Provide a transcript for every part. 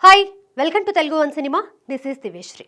Hi, welcome to Telugu one cinema. This is Diveshri.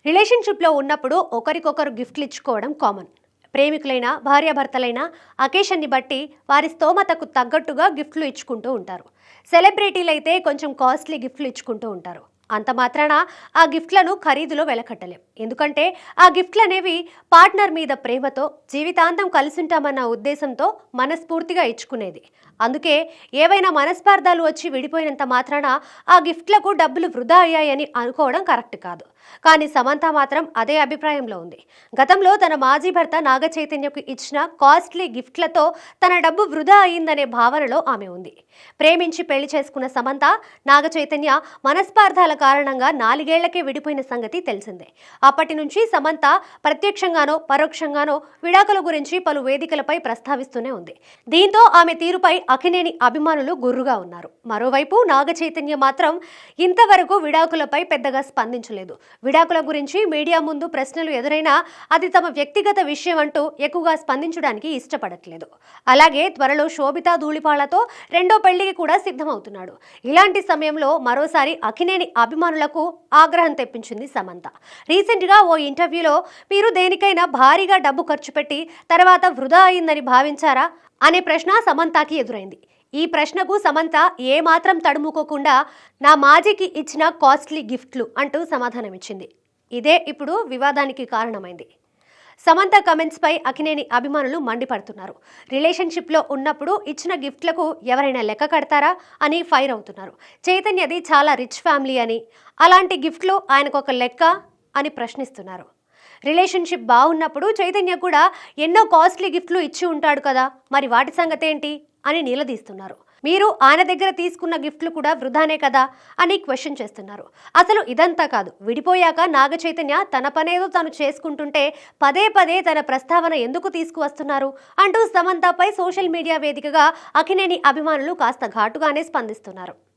రిలేషన్షిప్లో ఉన్నప్పుడు ఒకరికొకరు గిఫ్ట్లు ఇచ్చుకోవడం కామన్. ప్రేమికులైన భార్యాభర్తలైన అకేషన్ని బట్టి వారి స్తోమతకు తగ్గట్టుగా గిఫ్ట్లు ఇచ్చుకుంటూ ఉంటారు. సెలబ్రిటీలైతే కొంచెం కాస్ట్లీ గిఫ్ట్లు ఇచ్చుకుంటూ ఉంటారు. అంత మాత్రాన ఆ గిఫ్ట్లను ఖరీదులో వెలకట్టలేం. ఎందుకంటే ఆ గిఫ్ట్లు అనేవి పార్ట్నర్ మీద ప్రేమతో జీవితాంతం కలిసుంటామన్న ఉద్దేశంతో మనస్ఫూర్తిగా ఇచ్చుకునేది. అందుకే ఏవైనా మనస్పార్థాలు వచ్చి విడిపోయినంత మాత్రాన ఆ గిఫ్ట్లకు డబ్బులు వృధా అయ్యాయని అనుకోవడం కరెక్ట్ కాదు. కానీ సమంత మాత్రం అదే అభిప్రాయంలో ఉంది. గతంలో తన మాజీ భర్త నాగ చైతన్యకు ఇచ్చిన కాస్ట్లీ గిఫ్ట్లతో తన డబ్బు వృధా అయిందనే భావనలో ఆమె ఉంది. ప్రేమించి పెళ్లి చేసుకున్న సమంత నాగ చైతన్య మనస్పార్థాల కారణంగా 4 ఏళ్లకే విడిపోయిన సంగతి తెలిసిందే. అప్పటి నుంచి సమంత ప్రత్యక్షంగానో పరోక్షంగానో విడాకుల గురించి పలు వేదికలపై ప్రస్తావిస్తూనే ఉంది. దీంతో ఆమె తీరుపై అక్కినేని అభిమానులు గుర్రుగా ఉన్నారు. మరోవైపు నాగ చైతన్య మాత్రం ఇంతవరకు విడాకులపై పెద్దగా స్పందించలేదు. విడాకుల గురించి మీడియా ముందు ప్రశ్నలు ఎదురైనా అది తమ వ్యక్తిగత విషయం అంటూ ఎక్కువగా స్పందించడానికి ఇష్టపడట్లేదు. అలాగే త్వరలో శోభితా ధూళిపాళ్లతో రెండో పెళ్లికి కూడా సిద్ధమవుతున్నాడు. ఇలాంటి సమయంలో మరోసారి అక్కినేని అభిమానులకు ఆగ్రహం తెప్పించింది సమంత. రీసెంట్ గా ఓ ఇంటర్వ్యూలో మీరు దేనికైనా భారీగా డబ్బు ఖర్చు పెట్టి తర్వాత వృధా అయిందని భావించారా అనే ప్రశ్న సమంతకి ఎదురైంది. ఈ ప్రశ్నకు సమంత ఏమాత్రం తడుముకోకుండా నా మాజీకి ఇచ్చిన కాస్ట్లీ గిఫ్ట్లు అంటూ సమాధానమిచ్చింది. ఇదే ఇప్పుడు వివాదానికి కారణమైంది. సమంత కమెంట్స్ పై అక్కినేని అభిమానులు మండిపడుతున్నారు. రిలేషన్షిప్లో ఉన్నప్పుడు ఇచ్చిన గిఫ్ట్లకు ఎవరైనా లెక్క కడతారా అని ఫైర్ అవుతున్నారు. చైతన్యది చాలా రిచ్ ఫ్యామిలీ అని, అలాంటి గిఫ్ట్లు ఆయనకు ఒక లెక్క అని ప్రశ్నిస్తున్నారు. రిలేషన్షిప్ బాగున్నప్పుడు చైతన్య కూడా ఎన్నో కాస్ట్లీ గిఫ్ట్లు ఇచ్చి ఉంటాడు కదా, మరి వాటి సంగతి ఏంటి అని నిలదీస్తున్నారు. మీరు ఆయన దగ్గర తీసుకున్న గిఫ్ట్లు కూడా వృధానే కదా అని క్వశ్చన్ చేస్తున్నారు. అసలు ఇదంతా కాదు, విడిపోయాక నాగ చైతన్య తన పనేదో తను చేసుకుంటుంటే పదే పదే తన ప్రస్తావన ఎందుకు తీసుకువస్తున్నారు అంటూ సమంతపై సోషల్ మీడియా వేదికగా అక్కినేని అభిమానులు కాస్త ఘాటుగానే స్పందిస్తున్నారు.